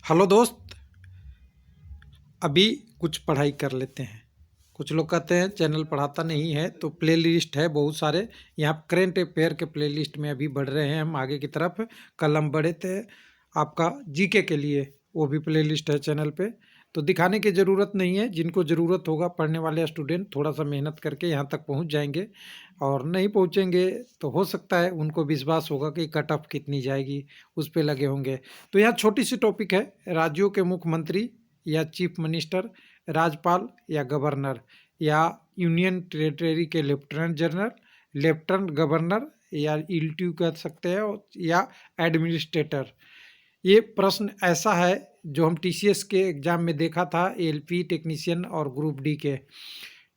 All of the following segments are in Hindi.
हेलो दोस्त। अभी कुछ पढ़ाई कर लेते हैं। कुछ लोग कहते हैं चैनल पढ़ाता नहीं है, तो प्ले लिस्ट है बहुत सारे। यहाँ करंट अफेयर के प्ले लिस्ट में अभी बढ़ रहे हैं हम आगे की तरफ। कल हम बढ़े थे आपका जीके के लिए, वो भी प्ले लिस्ट है चैनल पे। तो दिखाने की ज़रूरत नहीं है, जिनको ज़रूरत होगा पढ़ने वाले स्टूडेंट थोड़ा सा मेहनत करके यहाँ तक पहुँच जाएंगे। और नहीं पहुँचेंगे तो हो सकता है उनको विश्वास होगा कि कट ऑफ कितनी जाएगी, उस पर लगे होंगे। तो यहाँ छोटी सी टॉपिक है, राज्यों के मुख्यमंत्री या चीफ मिनिस्टर, राज्यपाल या गवर्नर, या यूनियन टेरिटरी के लेफ्टिनेंट जनरल, लेफ्टिनेंट गवर्नर या एलटीयू कह सकते हैं, या एडमिनिस्ट्रेटर। ये प्रश्न ऐसा है जो हम टीसीएस के एग्जाम में देखा था, एलपी टेक्नीशियन और ग्रुप डी के।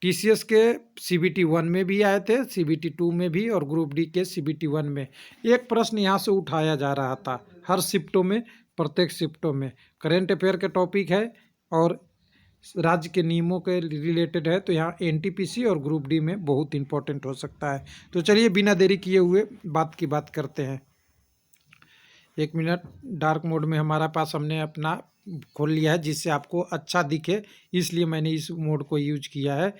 टीसीएस के सीबीटी 1 में भी आए थे, सीबीटी 2 में भी, और ग्रुप डी के सीबीटी 1 में। एक प्रश्न यहाँ से उठाया जा रहा था हर शिफ्टों में, प्रत्येक शिफ्टों में। करेंट अफेयर के टॉपिक है और राज्य के नियमों के रिलेटेड है, तो यहाँ एनटीपीसी और ग्रुप डी में बहुत इंपॉर्टेंट हो सकता है। तो चलिए बिना देरी किए हुए बात की बात करते हैं। 1 मिनट, डार्क मोड में हमारा पास हमने अपना खोल लिया है जिससे आपको अच्छा दिखे, इसलिए मैंने इस मोड को यूज किया है।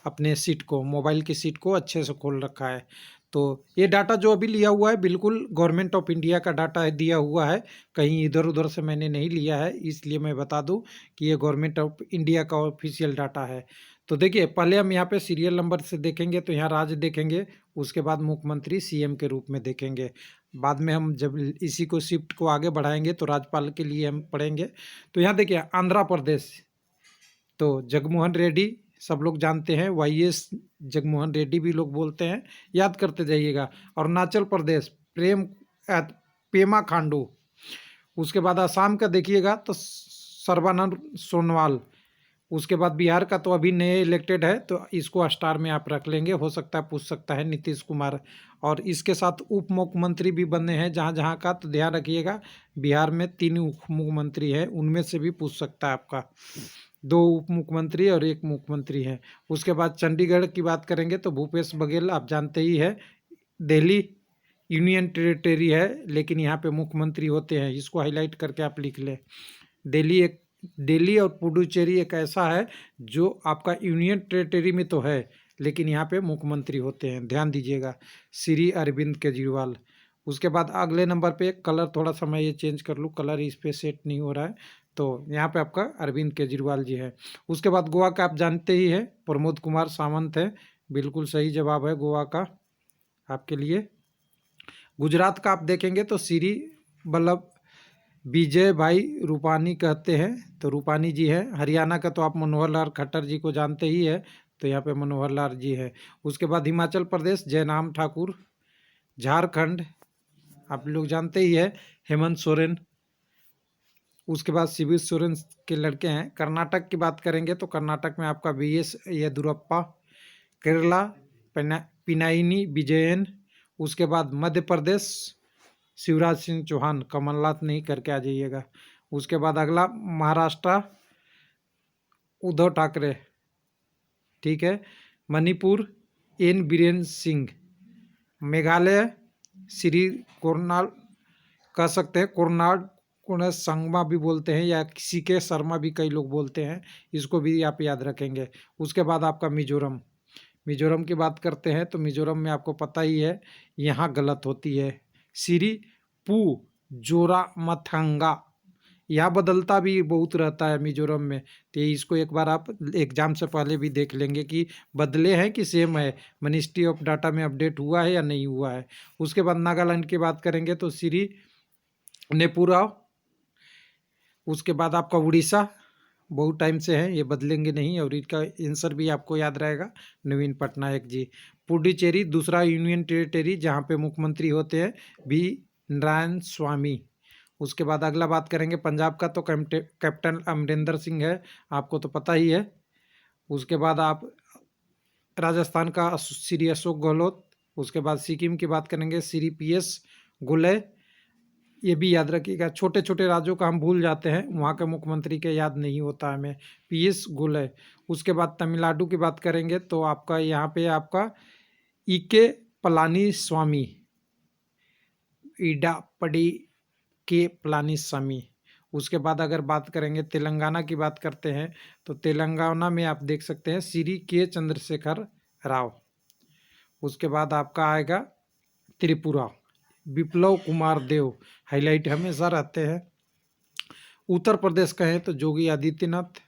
अपने सीट को, मोबाइल की सीट को अच्छे से खोल रखा है। तो ये डाटा जो अभी लिया हुआ है बिल्कुल गवर्नमेंट ऑफ इंडिया का डाटा है, दिया हुआ है, कहीं इधर उधर से मैंने नहीं लिया है, इसलिए मैं बता दूं कि ये गवर्नमेंट ऑफ इंडिया का ऑफिशियल डाटा है। तो देखिए, पहले हम यहाँ पे सीरियल नंबर से देखेंगे, तो यहाँ राज्य देखेंगे, उसके बाद मुख्यमंत्री सीएम के रूप में देखेंगे। बाद में हम जब इसी को शिफ्ट को आगे बढ़ाएंगे तो राज्यपाल के लिए हम पढ़ेंगे। तो यहाँ देखिए, आंध्र प्रदेश तो जगमोहन रेड्डी, सब लोग जानते हैं, वाईएस जगमोहन रेड्डी भी लोग बोलते हैं, याद करते जाइएगा। अरुणाचल प्रदेश पेमा खांडू। उसके बाद असम का देखिएगा तो सर्बानंद सोनोवाल। उसके बाद बिहार का तो अभी नए इलेक्टेड है, तो इसको स्टार में आप रख लेंगे, हो सकता है पूछ सकता है, नीतीश कुमार। और इसके साथ उप मुख्यमंत्री भी बने हैं जहाँ जहाँ का, तो ध्यान रखिएगा बिहार में 3 उप मुख्यमंत्री हैं, उनमें से भी पूछ सकता है आपका। 2 उप मुख्यमंत्री और 1 मुख्यमंत्री हैं। उसके बाद चंडीगढ़ की बात करेंगे तो भूपेश बघेल, आप जानते ही है। दिल्ली यूनियन टेरिटरी है, लेकिन यहाँ पे मुख्यमंत्री होते हैं, इसको हाईलाइट करके आप लिख लें। दिल्ली और पुडुचेरी एक ऐसा है जो आपका यूनियन टेरिटरी में तो है, लेकिन यहाँ पे मुख्यमंत्री होते हैं, ध्यान दीजिएगा। श्री अरविंद केजरीवाल। उसके बाद अगले नंबर पे, कलर थोड़ा सा मैं ये चेंज कर लूँ, कलर इस पे सेट नहीं हो रहा है, तो यहाँ पे आपका अरविंद केजरीवाल जी है। उसके बाद गोवा का आप जानते ही है, प्रमोद कुमार सावंत है, बिल्कुल सही जवाब है गोवा का आपके लिए। गुजरात का आप देखेंगे तो श्री वल्लभ विजय भाई रूपानी कहते हैं, तो रूपानी जी है। हरियाणा का तो आप मनोहर लाल खट्टर जी को जानते ही है, तो यहाँ पे मनोहर लाल जी है। उसके बाद हिमाचल प्रदेश जयराम ठाकुर। झारखंड आप लोग जानते ही है, हेमंत सोरेन। उसके बाद शिबू सोरेन के लड़के हैं। कर्नाटक की बात करेंगे तो कर्नाटक में आपका बीएस येदुरप्पा। केरला पिनाइनी विजयन। उसके बाद मध्य प्रदेश शिवराज सिंह चौहान, कमलनाथ नहीं करके आ जाइएगा। उसके बाद अगला महाराष्ट्र उद्धव ठाकरे, ठीक है। मणिपुर एन बीरेन सिंह। मेघालय श्री कोरनाल कह सकते हैं, कोरनाल संगमा भी बोलते हैं, या किसी के शर्मा भी कई लोग बोलते हैं, इसको भी आप याद रखेंगे। उसके बाद आपका मिजोरम। मिजोरम की बात करते हैं तो मिजोरम में आपको पता ही है, यहाँ गलत होती है, श्री पू जोरामथंगा। यहाँ बदलता भी बहुत रहता है मिजोरम में, तो इसको एक बार आप एग्जाम से पहले भी देख लेंगे कि बदले हैं कि सेम है, मिनिस्ट्री ऑफ डाटा में अपडेट हुआ है या नहीं हुआ है। उसके बाद नागालैंड की बात करेंगे तो श्री नेपुरा। उसके बाद आपका उड़ीसा, बहुत टाइम से है, ये बदलेंगे नहीं, और इसका आंसर भी आपको याद रहेगा, नवीन पटनायक जी। पुडुचेरी दूसरा यूनियन टेरिटरी जहाँ पे मुख्यमंत्री होते हैं, बी नारायण स्वामी। उसके बाद अगला बात करेंगे पंजाब का, तो कैप्टन अमरिंदर सिंह है, आपको तो पता ही है। उसके बाद आप राजस्थान का श्री अशोक गहलोत। उसके बाद सिक्किम की बात करेंगे, श्री पीएस गोले। ये भी याद रखिएगा, छोटे छोटे राज्यों का हम भूल जाते हैं, वहाँ के मुख्यमंत्री के याद नहीं होता हमें, पीएस गोले। उसके बाद तमिलनाडु की बात करेंगे तो आपका यहाँ पे आपका ईके पलानी स्वामी, इडापड़ी के पलानी स्वामी। उसके बाद अगर बात करेंगे तेलंगाना की बात करते हैं तो तेलंगाना में आप देख सकते हैं श्री के चंद्रशेखर राव। उसके बाद आपका आएगा त्रिपुरा, विप्लव कुमार देव हाईलाइट हमेशा रहते हैं। उत्तर प्रदेश कहें तो योगी आदित्यनाथ,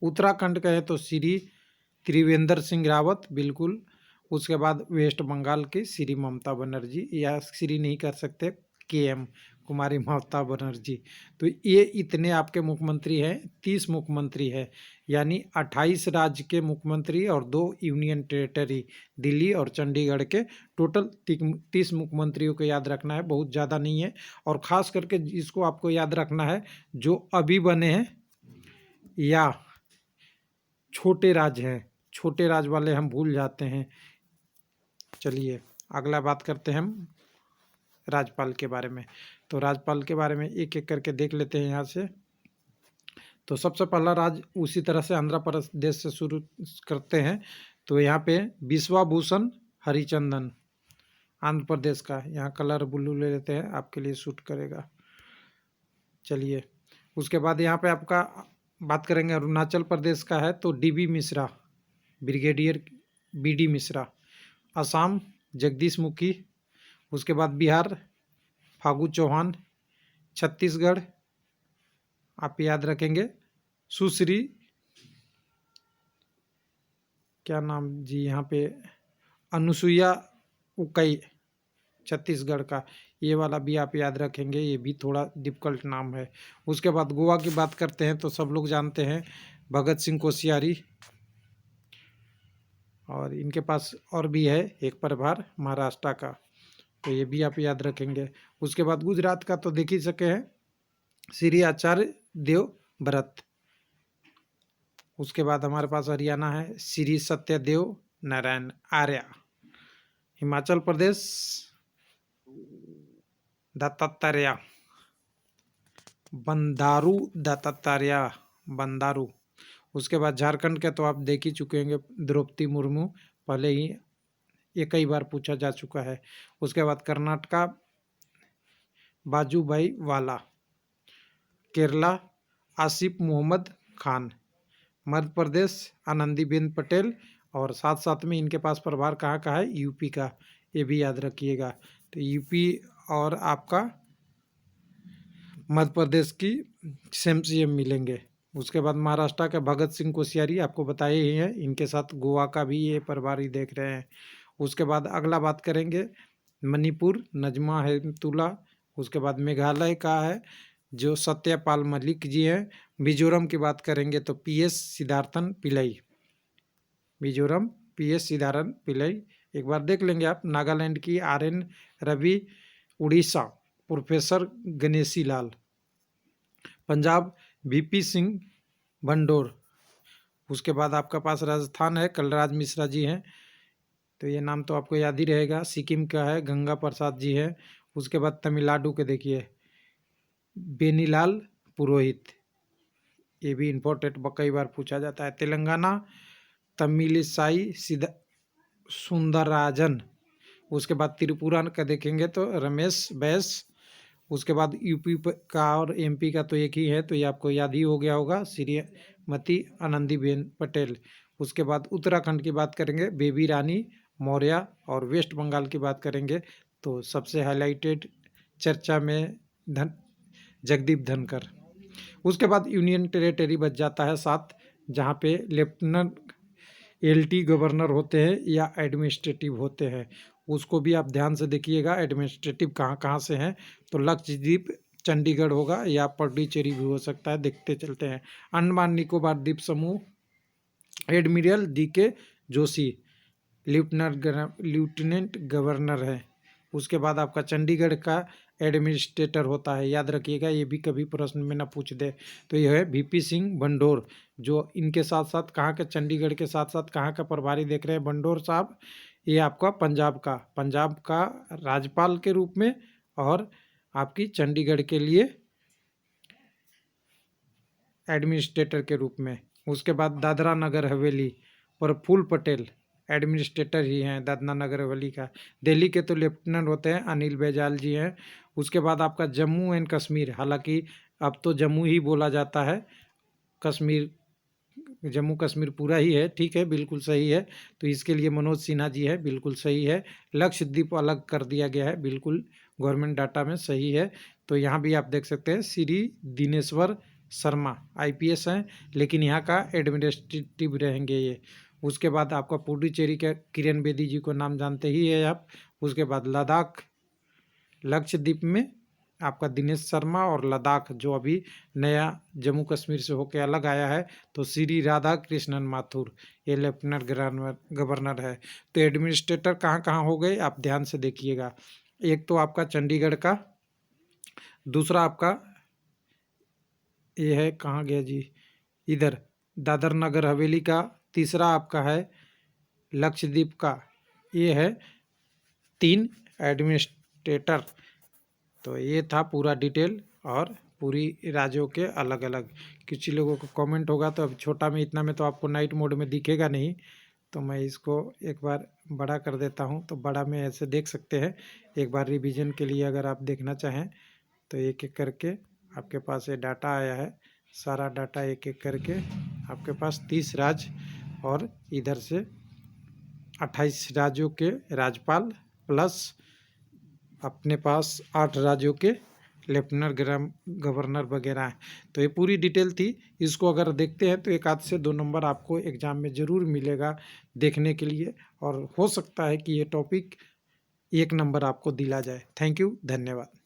उत्तराखंड कहें तो श्री त्रिवेंद्र सिंह रावत बिल्कुल। उसके बाद वेस्ट बंगाल की श्री ममता बनर्जी, या श्री नहीं कर सकते, KM कुमारी ममता बनर्जी। तो ये इतने आपके मुख्यमंत्री हैं, 30 मुख्यमंत्री हैं, यानी 28 राज्य के मुख्यमंत्री और 2 यूनियन टेरिटरी दिल्ली और चंडीगढ़ के, टोटल 30 मुख्यमंत्रियों को याद रखना है, बहुत ज़्यादा नहीं है। और ख़ास करके इसको आपको याद रखना है जो अभी बने हैं या छोटे राज्य हैं, छोटे राज्य वाले हम भूल जाते हैं। चलिए अगला बात करते हैं हम राज्यपाल के बारे में। तो राज्यपाल के बारे में एक एक करके देख लेते हैं यहाँ से। तो सबसे पहला राज्य उसी तरह से आंध्र प्रदेश से शुरू करते हैं। तो यहाँ पे विश्वाभूषण हरिचंदन आंध्र प्रदेश का, यहाँ कलर ब्लू ले लेते हैं, आपके लिए सूट करेगा। चलिए उसके बाद यहाँ पे आपका बात करेंगे अरुणाचल प्रदेश का है तो DB Mishra, brigadier BD Mishra. Assam Jagdish Mukhi. उसके बाद बिहार फागू चौहान। छत्तीसगढ़ आप याद रखेंगे सुश्री, क्या नाम जी यहाँ पे, अनुसुईया उकई, छत्तीसगढ़ का, ये वाला भी आप याद रखेंगे, ये भी थोड़ा डिफिकल्ट नाम है। उसके बाद गोवा की बात करते हैं तो सब लोग जानते हैं भगत सिंह कोश्यारी, और इनके पास और भी है एक प्रभार महाराष्ट्र का, तो ये भी आप याद रखेंगे। उसके बाद गुजरात का तो देख ही सके हैं श्री आचार्य देवव्रत। उसके बाद हमारे पास हरियाणा है श्री सत्यदेव नारायण आर्य। हिमाचल प्रदेश दत्तात्रेय, बंदारू दत्तात्रेय, बंदारू। उसके बाद झारखंड के तो आप देख ही चुके होंगे द्रौपदी मुर्मू, पहले ही ये कई बार पूछा जा चुका है। उसके बाद कर्नाटका बाजूभाई वाला। केरला आसिफ मोहम्मद खान। मध्य प्रदेश आनंदीबेन पटेल, और साथ साथ में इनके पास प्रभार कहाँ का है, यूपी का, ये भी याद रखिएगा। तो यूपी और आपका मध्य प्रदेश की सेम CM मिलेंगे। उसके बाद महाराष्ट्र का भगत सिंह कोश्यारी आपको बताए ही हैं, इनके साथ गोवा का भी ये प्रभारी देख रहे हैं। उसके बाद अगला बात करेंगे मणिपुर नजमा हेमतुल्ला। उसके बाद मेघालय का है जो सत्यपाल मलिक जी हैं। मिजोरम की बात करेंगे तो PS सिद्धार्थन पिल्लई, मिजोरम PS सिद्धार्थन पिल्लई, एक बार देख लेंगे आप। नागालैंड की RN Ravi. Orissa professor Ganeshi Lal. Punjab VP Singh बंडोर। उसके बाद आपका पास राजस्थान है कलराज मिश्रा जी हैं, तो ये नाम तो आपको याद ही रहेगा। सिक्किम का है गंगा प्रसाद जी है। उसके बाद तमिलनाडु के देखिए बेनीलाल पुरोहित, ये भी इम्पोर्टेंट कई बार पूछा जाता है। तेलंगाना तमिलिसाई सुंदरराजन। उसके बाद त्रिपुरा का देखेंगे तो रमेश बैस। उसके बाद यूपी का और MP का तो एक ही है, तो ये आपको याद ही हो गया होगा, श्रीमती आनंदीबेन पटेल। उसके बाद उत्तराखंड की बात करेंगे बेबी रानी मौर्य, और वेस्ट बंगाल की बात करेंगे तो सबसे हाईलाइटेड चर्चा में जगदीप धनखड़। उसके बाद यूनियन टेरिटरी बच जाता है 7, जहाँ पे लेफ्टिनेंट LT गवर्नर होते हैं या एडमिनिस्ट्रेटिव होते हैं, उसको भी आप ध्यान से देखिएगा। एडमिनिस्ट्रेटिव कहाँ कहाँ से हैं, तो लक्षद्वीप चंडीगढ़ होगा या पौंडीचेरी भी हो सकता है, देखते चलते हैं। अंडमान निकोबार द्वीप समूह admiral DK Joshi lieutenant governor है। उसके बाद आपका चंडीगढ़ का एडमिनिस्ट्रेटर होता है, याद रखिएगा, ये भी कभी प्रश्न में ना पूछ दे। तो यह है VP सिंह बंडोर, जो इनके साथ साथ कहाँ के, चंडीगढ़ के साथ साथ कहाँ का प्रभारी देख रहे हैं बंडोर साहब, ये आपका पंजाब का राज्यपाल के रूप में, और आपकी चंडीगढ़ के लिए एडमिनिस्ट्रेटर के रूप में। उसके बाद दादरा नगर हवेली प्रफुल्ल पटेल एडमिनिस्ट्रेटर ही हैं दादरा नगर हवेली का। दिल्ली के तो लेफ्टिनेंट होते हैं अनिल बैजल जी हैं। उसके बाद आपका जम्मू एंड कश्मीर, हालांकि अब तो जम्मू ही बोला जाता है, कश्मीर जम्मू कश्मीर पूरा ही है, ठीक है, बिल्कुल सही है। तो इसके लिए मनोज सिन्हा जी है, बिल्कुल सही है। लक्षद्वीप अलग कर दिया गया है, बिल्कुल गवर्नमेंट डाटा में सही है। तो यहाँ भी आप देख सकते हैं श्री दिनेश्वर शर्मा IPS हैं, लेकिन यहाँ का एडमिनिस्ट्रेटिव रहेंगे ये। उसके बाद आपका पुडुचेरी के किरण बेदी जी को नाम जानते ही है आप। उसके बाद लद्दाख, लक्षद्वीप में आपका दिनेश शर्मा, और लद्दाख जो अभी नया जम्मू कश्मीर से होकर अलग आया है तो श्री राधा कृष्णन माथुर, ये लेफ्टिनेंट गवर्नर है। तो एडमिनिस्ट्रेटर कहाँ कहाँ हो गए आप ध्यान से देखिएगा। एक तो आपका चंडीगढ़ का, दूसरा आपका ये है कहाँ गया जी, इधर दादर नगर हवेली का, तीसरा आपका है लक्षद्वीप का। ये है 3 एडमिनिस्ट्रेटर। तो ये था पूरा डिटेल और पूरी राज्यों के अलग अलग। किसी लोगों को कमेंट होगा तो अब छोटा में इतना में तो आपको नाइट मोड में दिखेगा नहीं, तो मैं इसको एक बार बड़ा कर देता हूँ। तो बड़ा में ऐसे देख सकते हैं। एक बार रिवीजन के लिए अगर आप देखना चाहें तो एक एक करके आपके पास ये डाटा आया है, सारा डाटा एक एक करके आपके पास 30 राज्य और इधर से 28 राज्यों के राज्यपाल प्लस अपने पास 8 राज्यों के लेफ्टिनेंट गवर्नर वगैरह हैं। तो ये पूरी डिटेल थी। इसको अगर देखते हैं तो 1 आध से 2 नंबर आपको एग्ज़ाम में ज़रूर मिलेगा देखने के लिए, और हो सकता है कि ये टॉपिक 1 नंबर आपको दिला जाए। थैंक यू, धन्यवाद।